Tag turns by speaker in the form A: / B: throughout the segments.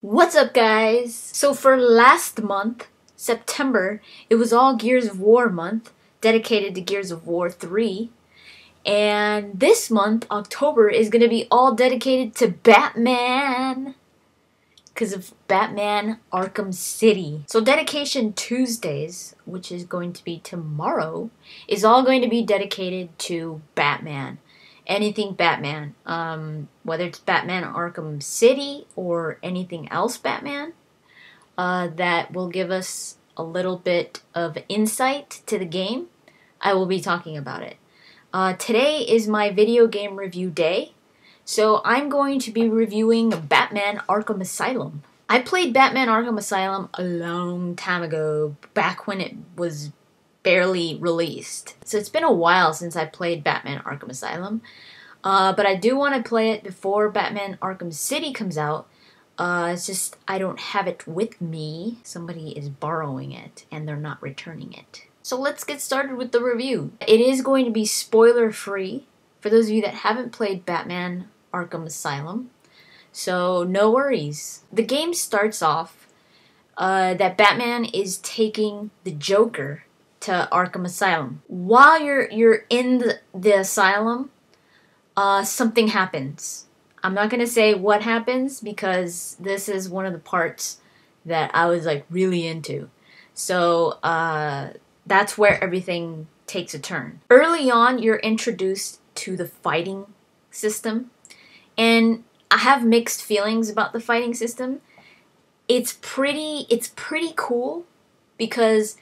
A: What's up, guys? So for last month, September, it was all Gears of War month, dedicated to Gears of War 3. And this month, October, is going to be all dedicated to Batman, because of Batman Arkham City. So Dedication Tuesdays, which is going to be tomorrow, is all going to be dedicated to Batman. Anything Batman, whether it's Batman Arkham City or anything else Batman, that will give us a little bit of insight to the game, I will be talking about it. Today is my video game review day, so I'm going to be reviewing Batman Arkham Asylum. I played Batman Arkham Asylum a long time ago, back when it was barely released. So it's been a while since I played Batman Arkham Asylum, but I do want to play it before Batman Arkham City comes out. It's just I don't have it with me. Somebody is borrowing it and they're not returning it. So let's get started with the review. It is going to be spoiler free for those of you that haven't played Batman Arkham Asylum. So no worries. The game starts off that Batman is taking the Joker to Arkham Asylum. While you're in the asylum, something happens. I'm not gonna say what happens because this is one of the parts that I was like really into. So that's where everything takes a turn. Early on, you're introduced to the fighting system, and I have mixed feelings about the fighting system. It's pretty cool because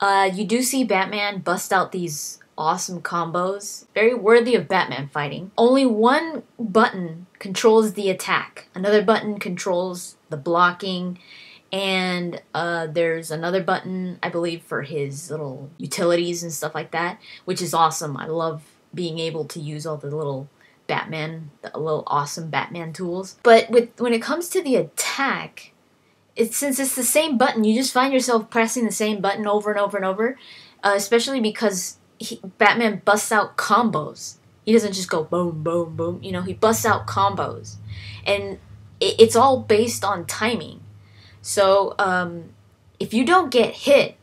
A: you do see Batman bust out these awesome combos, very worthy of Batman fighting. Only one button controls the attack. Another button controls the blocking, and there's another button, I believe, for his little utilities and stuff like that, which is awesome. I love being able to use all the little awesome Batman tools. But when it comes to the attack, since it's the same button, you just find yourself pressing the same button over and over and over, especially because Batman busts out combos. He doesn't just go boom, boom, boom. You know, he busts out combos. And it's all based on timing. So, if you don't get hit,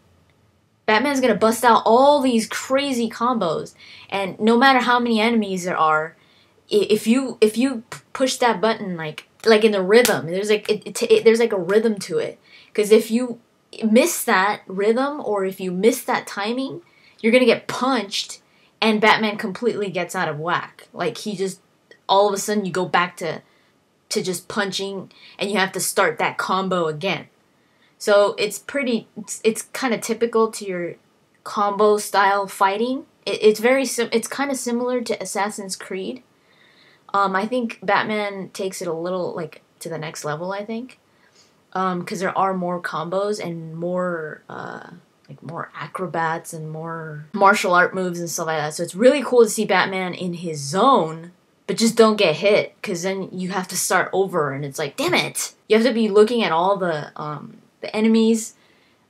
A: Batman's gonna bust out all these crazy combos. And no matter how many enemies there are, if you push that button like in the rhythm, there's like a rhythm to it. Because if you miss that rhythm or if you miss that timing, you're gonna get punched, and Batman completely gets out of whack. Like he just all of a sudden you go back to just punching, and you have to start that combo again. So it's kind of typical to your combo style fighting. It's kind of similar to Assassin's Creed. I think Batman takes it a little like to the next level. I think because there are more combos and more more acrobats and more martial art moves and stuff like that. So it's really cool to see Batman in his zone, but just don't get hit, because then you have to start over, and it's like, damn it! You have to be looking at all the enemies,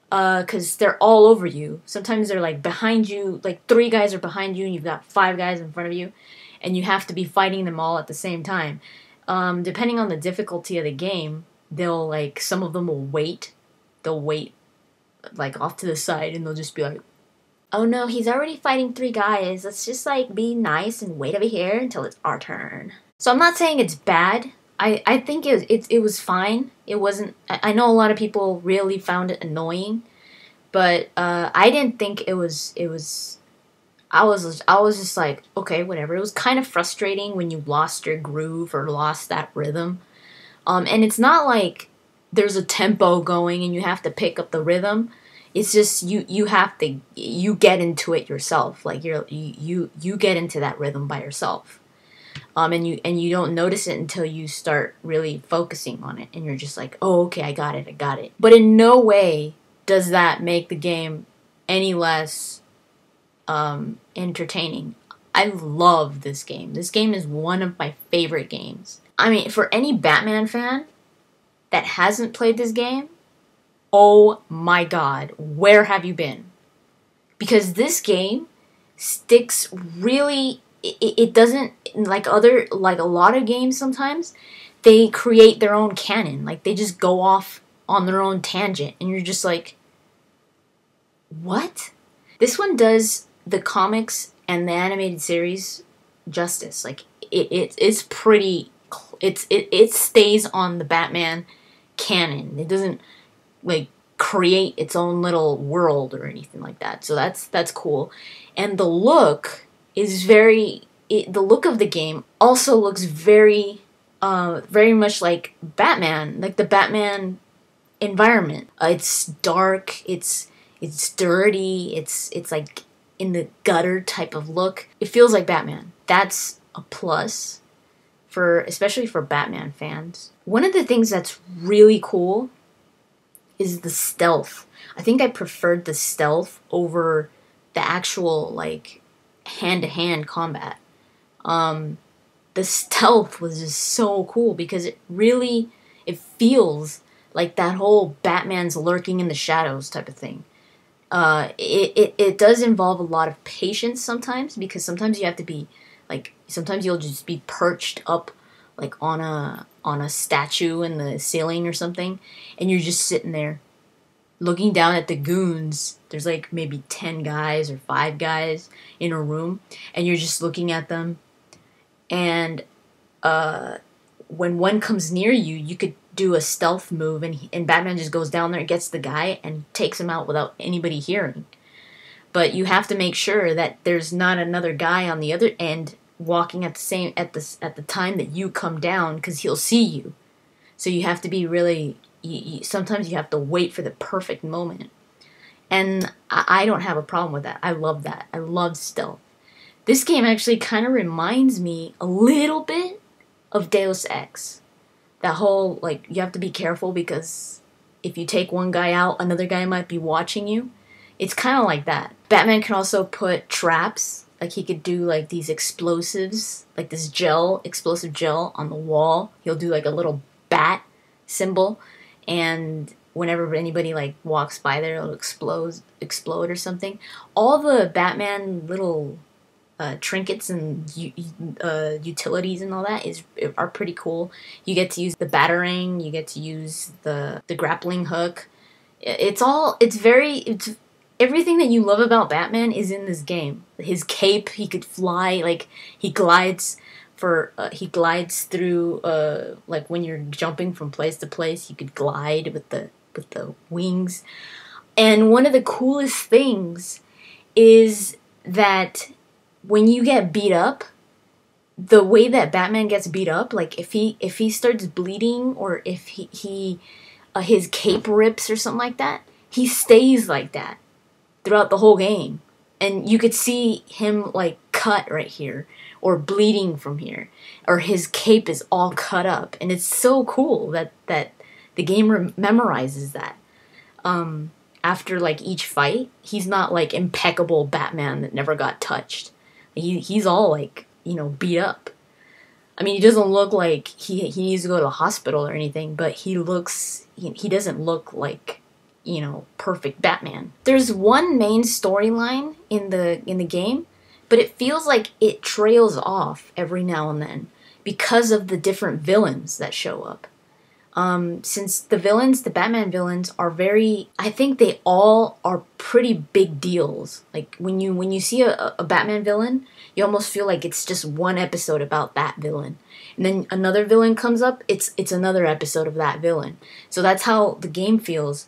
A: because they're all over you. Sometimes they're like behind you, like 3 guys are behind you, and you've got 5 guys in front of you, and you have to be fighting them all at the same time. Depending on the difficulty of the game, some of them will wait. They'll wait like off to the side, and they'll just be like, oh no, he's already fighting 3 guys. Let's just like be nice and wait over here until it's our turn. So I'm not saying it's bad. I think it was fine. It wasn't. I know a lot of people really found it annoying, but I didn't think it was. I was just like, okay, whatever. It was kind of frustrating when you lost your groove or lost that rhythm, and it's not like there's a tempo going and you have to pick up the rhythm. It's just you get into it yourself. Like you get into that rhythm by yourself. And you don't notice it until you start really focusing on it, and you're just like, oh, okay, I got it. But in no way does that make the game any less entertaining. I love this game. This game is one of my favorite games. I mean, for any Batman fan that hasn't played this game, oh my god, where have you been? Because this game sticks really, it doesn't, like like a lot of games sometimes, they create their own canon. Like, they just go off on their own tangent, and you're just like, what? This one does the comics and the animated series justice. Like, it's pretty, it stays on the Batman canon. It doesn't, like, create its own little world or anything like that. So that's cool. And the look is the look of the game also looks very much like Batman, like the Batman environment. It's dark, it's dirty, it's like in the gutter type of look. It feels like Batman. That's a plus especially for Batman fans. One of the things that's really cool is the stealth. I think I preferred the stealth over the actual, like, hand-to-hand combat. The stealth was just so cool because it feels like that whole Batman's lurking in the shadows type of thing. It does involve a lot of patience sometimes, because sometimes you have to be, like, sometimes you'll just be perched up, like, on a statue in the ceiling or something, and you're just sitting there looking down at the goons. There's like maybe 10 guys or 5 guys in a room, and you're just looking at them, and when one comes near you, you could do a stealth move, and Batman just goes down there and gets the guy and takes him out without anybody hearing. But you have to make sure that there's not another guy on the other end walking at the time that you come down, because he'll see you. So you have to be really, sometimes you have to wait for the perfect moment. And I don't have a problem with that. I love that. I love stealth. This game actually kind of reminds me a little bit of Deus Ex. That whole, like, you have to be careful because if you take one guy out, another guy might be watching you. It's kind of like that. Batman can also put traps. Like, he could do, like, these explosives, like this explosive gel on the wall. He'll do, like, a little bat symbol, and whenever anybody, like, walks by there, it'll explode or something. All the Batman little trinkets and utilities and all that are pretty cool. You get to use the batarang, you get to use the grappling hook. It's everything that you love about Batman is in this game. His cape, he could fly, like, he glides through, like, when you're jumping from place to place, you could glide with the wings. And one of the coolest things is that when you get beat up, the way that Batman gets beat up, like, if he starts bleeding, or if his cape rips or something like that, he stays like that throughout the whole game. And you could see him, like, cut right here, or bleeding from here, or his cape is all cut up. And it's so cool that the game memorizes that. After, like, each fight, he's not, like, impeccable Batman that never got touched. He's all, like, you know, beat up. I mean, he doesn't look like he needs to go to the hospital or anything, but he doesn't look like, you know, perfect Batman. There's one main storyline in the game, but it feels like it trails off every now and then because of the different villains that show up. Since the Batman villains are I think they all are pretty big deals. Like, when you see a Batman villain, you almost feel like it's just one episode about that villain. And then another villain comes up, it's another episode of that villain. So that's how the game feels.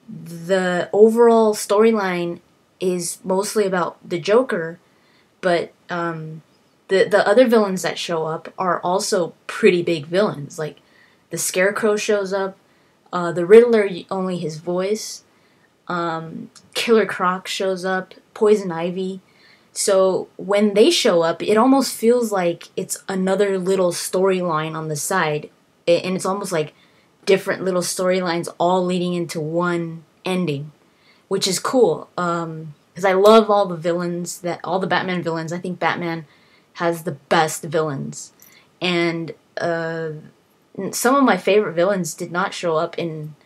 A: The overall storyline is mostly about the Joker, but the other villains that show up are also pretty big villains. Like, the Scarecrow shows up, the Riddler, only his voice, Killer Croc shows up, Poison Ivy. So when they show up, it almost feels like it's another little storyline on the side, and it's almost like different little storylines all leading into one ending, which is cool. Because I love all the Batman villains. I think Batman has the best villains, and some of my favorite villains did not show up in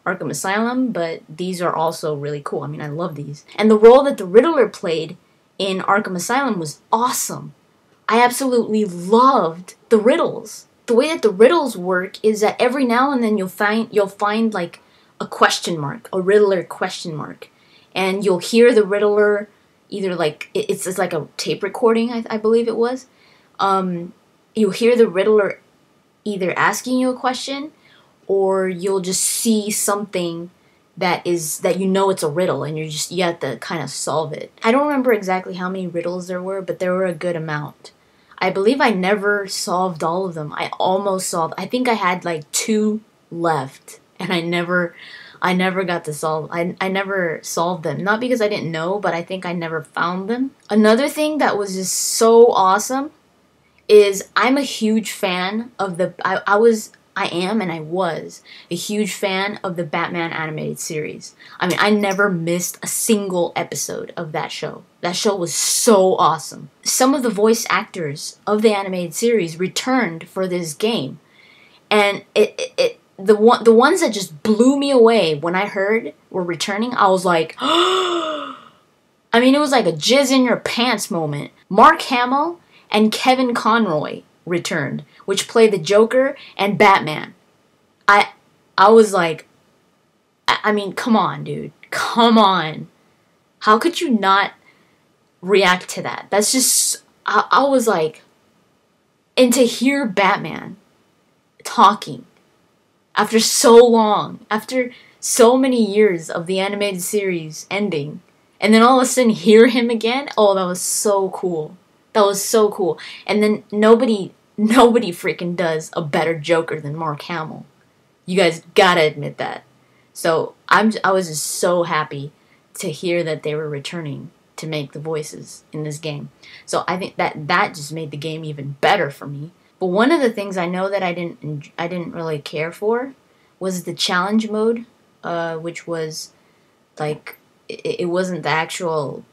A: Arkham Asylum, but these are also really cool. I mean, I love these. And the role that the Riddler played in Arkham Asylum was awesome. I absolutely loved the riddles. The way that the riddles work is that every now and then you'll find like a question mark, a Riddler question mark, and you'll hear the Riddler either like it's like a tape recording, I believe it was. You'll hear the Riddler either asking you a question, or you'll just see something that you know it's a riddle, and you have to kind of solve it. I don't remember exactly how many riddles there were, but there were a good amount. I believe I never solved all of them. I almost solved. I think I had like 2 left, and I never got to solve. I never solved them. Not because I didn't know, but I think I never found them. Another thing that was just so awesome is I'm a huge fan of I am and I was a huge fan of the Batman animated series. I mean, I never missed a single episode of that show. That show was so awesome. Some of the voice actors of the animated series returned for this game. And the ones that just blew me away when I heard were returning, I was like, I mean, it was like a jizz in your pants moment. Mark Hamill and Kevin Conroy returned, which played the Joker and Batman. I was like, I mean, come on, dude. Come on. How could you not react to that? That's just, I was like, and to hear Batman talking after so long, after so many years of the animated series ending, and then all of a sudden hear him again, oh, that was so cool. That was so cool. And then nobody freaking does a better Joker than Mark Hamill. You guys gotta admit that. So I was just so happy to hear that they were returning to make the voices in this game. So I think that just made the game even better for me. But one of the things I know that I didn't really care for was the challenge mode, which was like it wasn't the actual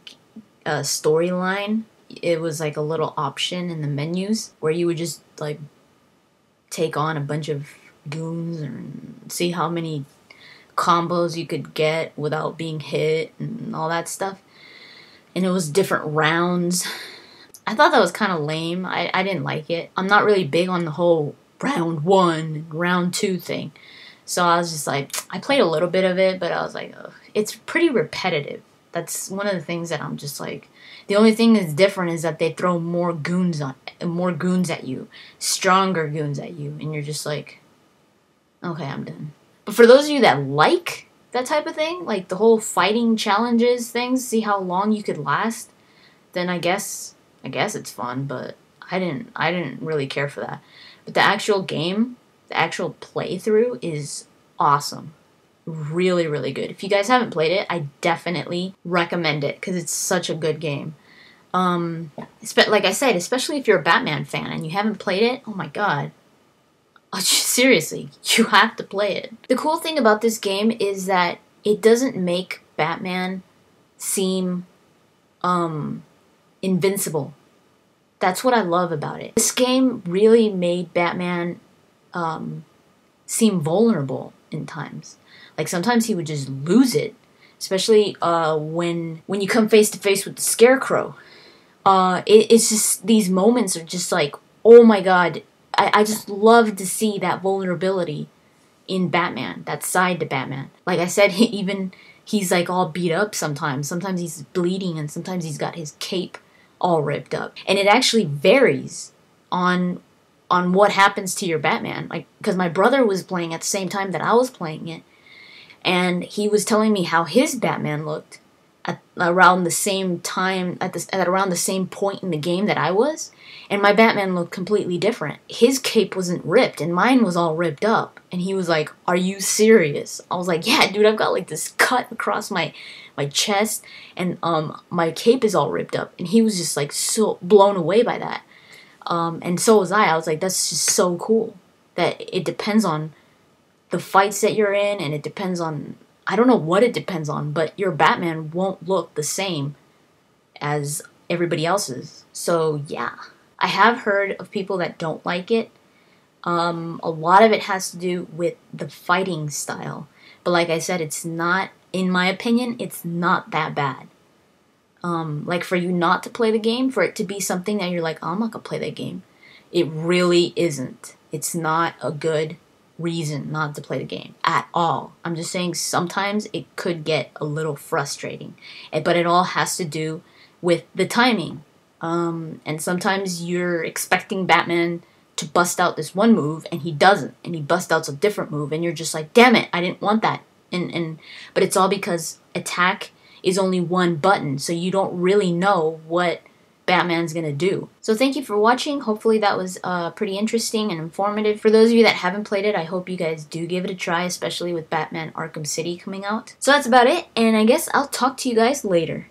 A: storyline. It was like a little option in the menus where you would just like take on a bunch of goons and see how many combos you could get without being hit and all that stuff. And it was different rounds. I thought that was kind of lame. I didn't like it. I'm not really big on the whole round 1 and round 2 thing. So I was just like, I played a little bit of it, but I was like, ugh, it's pretty repetitive. That's one of the things that I'm just like, the only thing that's different is that they throw more goons at you, stronger goons at you, and you're just like, okay, I'm done. But for those of you that like that type of thing, like the whole fighting challenges things, see how long you could last, then I guess it's fun, but I didn't really care for that. But the actual game, the actual playthrough is awesome. Really, really good. If you guys haven't played it, I definitely recommend it because it's such a good game. Like I said, especially if you're a Batman fan and you haven't played it, oh my god. Seriously, you have to play it. The cool thing about this game is that it doesn't make Batman seem invincible. That's what I love about it. This game really made Batman seem vulnerable in times. Like sometimes he would just lose it, especially when you come face to face with the Scarecrow. It's just, these moments are just like, oh my god, I just love to see that vulnerability in Batman, that side to Batman. Like I said, he's like all beat up sometimes. Sometimes he's bleeding and sometimes he's got his cape all ripped up. And it actually varies on what happens to your Batman. Like, because my brother was playing at the same time that I was playing it, and he was telling me how his Batman looked at around the same time, at around the same point in the game that I was, and my Batman looked completely different. His cape wasn't ripped, and mine was all ripped up. And he was like, "Are you serious?" I was like, "Yeah, dude, I've got like this cut across my chest, and my cape is all ripped up." And he was just like so blown away by that. And so was I. I was like, that's just so cool. That it depends on the fights that you're in, and it depends on, I don't know what it depends on, but your Batman won't look the same as everybody else's. So yeah, I have heard of people that don't like it. A lot of it has to do with the fighting style. But like I said, it's not, in my opinion, it's not that bad. Like for you not to play the game, for it to be something that you're like, oh, I'm not gonna play that game. It really isn't. It's not a good reason not to play the game at all. I'm just saying sometimes it could get a little frustrating. But it all has to do with the timing. And sometimes you're expecting Batman to bust out this one move and he doesn't, and he busts out a different move and you're just like, damn it, I didn't want that. But it's all because attack is only one button, so you don't really know what Batman's gonna do. So thank you for watching. Hopefully that was pretty interesting and informative. For those of you that haven't played it, I hope you guys do give it a try, especially with Batman Arkham City coming out. So that's about it, and I guess I'll talk to you guys later.